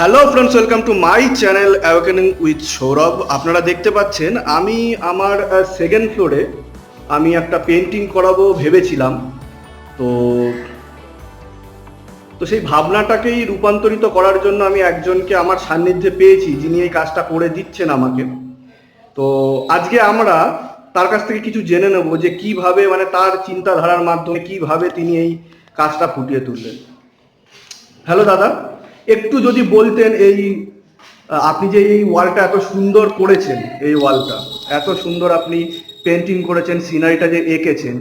Hello friends, welcome to my channel awakening with Sourav. আপনারা দেখতে পাচ্ছেন আমি আমার সেকেন্ড ফ্লোরে আমি একটা পেন্টিং করাবো ভেবেছিলাম। তো তো সেই ভাবনাটাকেই রূপান্তরিত করার জন্য আমি একজনকে আমার সান্নিধ্যে পেয়েছি, যিনি এই কাজটা করে দিচ্ছেন আমাকে। তো আজকে আমরা তার কাছ থেকে কিছু জেনে নেব যে কিভাবে, মানে তার চিন্তাধারার মাধ্যমে কিভাবে তিনি এই কাজটা ফুটিয়ে তুললেন। হ্যালো দাদা, একটু যদি বলতেন এই আপনি যে এই ওয়ালটা এত সুন্দর করেছেন, এই ওয়ালটা এত সুন্দর আপনি পেন্টিং করেছেন, সিনারিটা যে এঁকেছেন,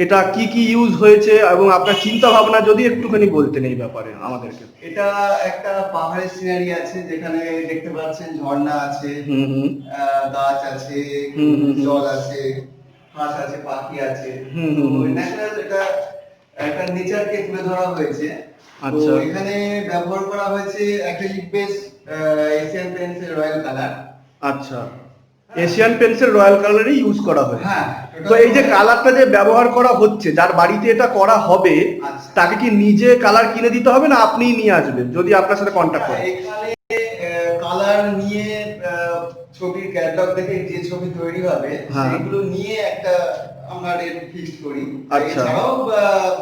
এটা কি কি ইউজ হয়েছে এবং আপনার চিন্তা ভাবনা যদি একটুখানি বলতেন এই ব্যাপারে আমাদেরকে। এটা একটা পাহাড়ের সিনারি আছে, যেখানে দেখতে পাচ্ছেন ঝর্ণা আছে, গাছ আছে, জল আছে, হাঁস আছে, পাখি আছে। ন্যাচারাল এটা একটা নেচারকে তুলে ধরা হয়েছে। তো এখানে ব্যবহার করা হয়েছে অ্যাক্রিলিক বেস এশিয়ান পেইন্টসের রয়্যাল কালার। আচ্ছা, এশিয়ান পেন্সিল রয়্যাল কালারই ইউজ করা হয়। হ্যাঁ, তো এই যে কালারটা যে ব্যবহার করা হচ্ছে, যার বাড়িতে এটা করা হবে তাকে কি নিজে কালার কিনে দিতে হবে না আপনিই নিয়ে আসবেন যদি আপনার সাথে কন্ট্যাক্ট করে? এখানে কালার নিয়ে ছবির ক্যাটালগ দেখে যে ছবি তৈরি হবে সেগুলো নিয়ে একটা আমরা রেট ফিক্স করি। এছাড়াও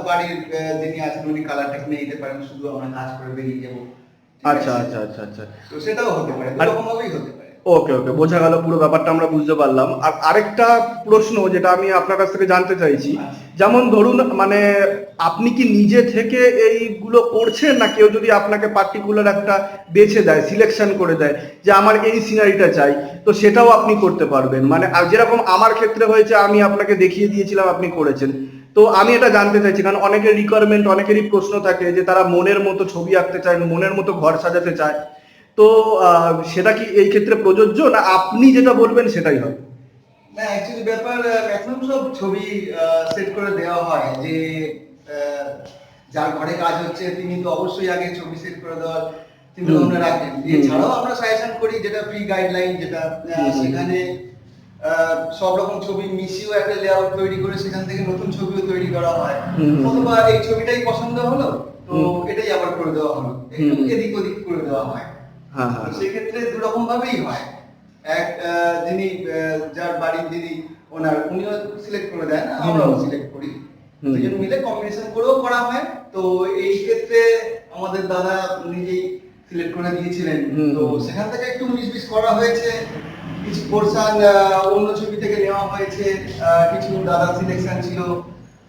বাড়ির যিনি আছেন উনি কালারটা কিনে নিতে পারেন, শুধু আমরা কাজ করে বেরিয়ে যাবো। আচ্ছা আচ্ছা আচ্ছা আচ্ছা, তো সেটাও হতে পারে, দুরকম ভাবেই হতে পারে। ওকে ওকে, বোঝা গেল, পুরো ব্যাপারটা আমরা বুঝতে পারলাম। আর আরেকটা প্রশ্ন যেটা আমি আপনার কাছ থেকে জানতে চাইছি, যেমন ধরুন মানে আপনি কি নিজে থেকে এইগুলো করছেন, না কেউ যদি আপনাকে পার্টিকুলার একটা বেছে দেয়, সিলেকশন করে দেয় যে আমার এই সিনারিটা চাই, তো সেটাও আপনি করতে পারবেন? মানে যেরকম আমার ক্ষেত্রে হয়েছে, আমি আপনাকে দেখিয়ে দিয়েছিলাম, আপনি করেছেন। তো আমি এটা জানতে চাইছি, কারণ অনেকের রিকোয়ারমেন্ট, অনেকেরই প্রশ্ন থাকে যে তারা মনের মতো ছবি আঁকতে চায়, মনের মতো ঘর সাজাতে চায়। তো সেটা কি এই ক্ষেত্রে প্রযোজ্য, না আপনি যেটা বলবেন সেটাই হবে? না, অ্যাকচুয়ালি ব্যাপার ম্যাক্সিমাম সব ছবি সেট করে দেওয়া হয় যে যার ঘরে কাজ হচ্ছে তিনি তো অবশ্যই আগে ছবি সেট করে দেওয়ার চিন্তা ভাবনা রাখেন। এছাড়াও আমরা সাজেশন করি, যেটা ফ্রি গাইডলাইন, যেটা সেখানে সব রকম ছবি মিশিয়েও একটা লেআউট তৈরি করে সেখান থেকে নতুন ছবিও তৈরি করা হয়। অথবা এই ছবিটাই পছন্দ হলো, তো এটাই আবার করে দেওয়া হলো, একটু এদিক ওদিক করে দেওয়া হয়। সেক্ষেত্রে দুরকম ভাবেই হয়। এক যিনি যার বাড়ির যিনি ওনার, উনিও সিলেক্ট করে দেন, আমরাও সিলেক্ট করি, দুজন মিলে কম্বিনেশন করেও করা হয়। তো এই ক্ষেত্রে আমাদের দাদা নিজেই সিলেক্ট করে দিয়েছিলেন। তো সেখান থেকে একটু মিস করা হয়েছে, কিছু পোরশন অন্য ছবি থেকে নেওয়া হয়েছে, কিছু দাদা সিলেকশন ছিল,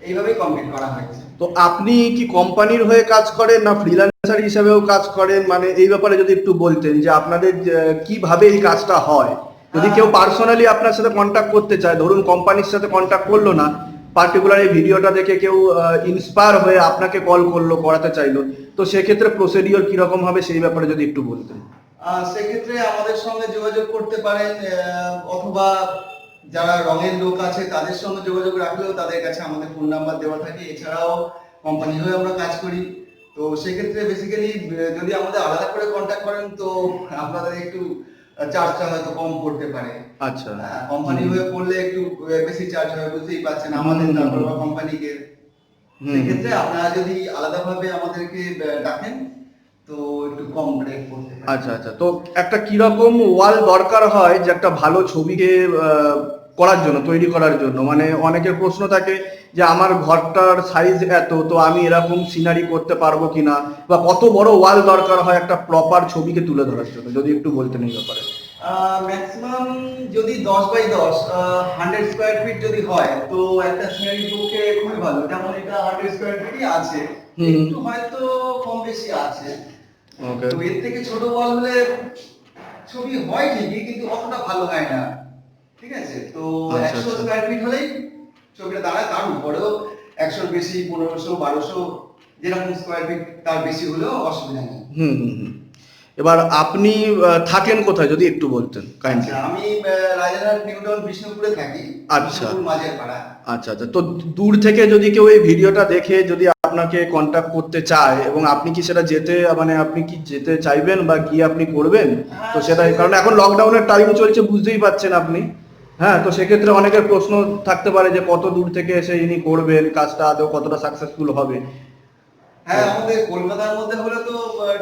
এইভাবেই কমপ্লিট করা হয়েছে। তো আপনি কি কোম্পানির হয়ে কাজ করেন, না ফ্রিল্যান্সার হিসেবেও কাজ করেন? মানে এই ব্যাপারে যদি একটু বলতেন যে আপনাদের কিভাবে এই কাজটা হয়। যদি কেউ পার্সোনালি আপনার সাথে কন্ট্যাক্ট করতে চায়, ধরুন কোম্পানির সাথে কন্ট্যাক্ট করলো না, পার্টিকুলার এই ভিডিওটা দেখে কেউ ইন্সপায়ার হয়ে আপনাকে কল করলো, করাতে চাইলো, তো সেক্ষেত্রে প্রসিডিওর কিরকম হবে সেই ব্যাপারে যদি একটু বলতেন। সেক্ষেত্রে আমাদের সঙ্গে যোগাযোগ করতে পারেন, অথবা যারা রঙের লোক আছে তাদের সঙ্গে যোগাযোগ রাখলেও তাদের কাছে আমাদের ফোন নাম্বার দেওয়া থাকে। এছাড়াও কোম্পানি হয়ে আমরা কাজ করি। তো সেক্ষেত্রে বেসিক্যালি যদি আমাদের আলাদা করে কন্ট্যাক্ট করেন তো আপনাদের একটু চার্জটা হয়তো কম পড়তে পারে। আচ্ছা, কোম্পানি হয়ে করলে একটু বেশি চার্জ হয়, বুঝতেই পারছেন আমাদের, তারপর কোম্পানিকে। সেক্ষেত্রে আপনারা যদি আলাদাভাবে আমাদেরকে ডাকেন তো একটু কম রেট পড়তে পারে। আচ্ছা আচ্ছা, তো একটা কিরকম ওয়াল দরকার হয় যে একটা ভালো ছবিকে করার জন্য, তৈরি করার জন্য? মানে অনেকের প্রশ্ন থাকে যে আমার ঘরটার সাইজ এত, তো আমি এরকম সিনারি করতে পারবো কিনা, বা কত বড় ওয়াল দরকার হয় একটা প্রপার ছবিকে তুলে ধরার জন্য, যদি একটু বলতেন এই ব্যাপারে। ম্যাক্সিমাম যদি 10x10 100 স্কয়ার ফিট যদি হয় তো একটা সিনারির পক্ষে খুবই ভালো। যেমন এটা 100 স্কয়ার ফিটই আছে, একটু হয়তো কম বেশি আছে। তো এর থেকে ছোট ওয়াল হলে ছবি হয় ঠিকই, কিন্তু অতটা ভালো হয় না। ঠিক আছে, তো 100 স্কয়ার ফিট হলেই ছবিটা দাঁড়ায়। তার উপরেও 100 বেশি, 1500 1200 যেরকম স্কয়ার ফিট তার বেশি হলেও অসুবিধা নেই। এবার আপনি থাকেন কোথায় যদি একটু বলতেন কাইন্ডলি? আমি রাজারহাট নিউটাউন বিষ্ণুপুরে থাকি। আচ্ছা মাঝের পাড়া। আচ্ছা আচ্ছা, তো দূর থেকে যদি কেউ এই ভিডিওটা দেখে যদি আপনাকে কন্ট্যাক্ট করতে চায়, এবং আপনি কি সেটা যেতে, মানে আপনি কি যেতে চাইবেন বা গিয়ে আপনি করবেন? তো সেটাই, কারণ এখন লকডাউনের টাইম চলছে, বুঝতেই পাচ্ছেন আপনি। হ্যাঁ, তো সেক্ষেত্রে অনেকের প্রশ্ন থাকতে পারে যে কত দূর থেকে এসে ইনি করবেন কাজটা, আদৌ কতটা সাকসেসফুল হবে। হ্যাঁ, আমাদের কলকাতার মধ্যে হলে তো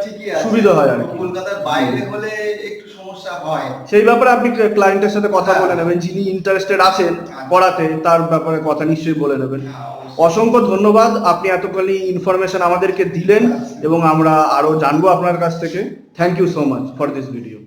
ঠিকই আছে, সুবিধা হয় আর কি। কলকাতার বাইরে হলে একটু সমস্যা হয়। সেই ব্যাপারে আপনি ক্লায়েন্টের সাথে কথা হ্যাঁ। বলে নেবেন, যিনি ইন্টারেস্টেড আছেন করাতে, তার ব্যাপারে কথা নিশ্চয়ই বলে নেবেন। হ্যাঁ, অবশ্যই। অসংখ্য ধন্যবাদ, আপনি এতখানি ইনফরমেশন আমাদেরকে দিলেন এবং আমরা আরো জানবো আপনার কাছ থেকে। Thank you so much for this video.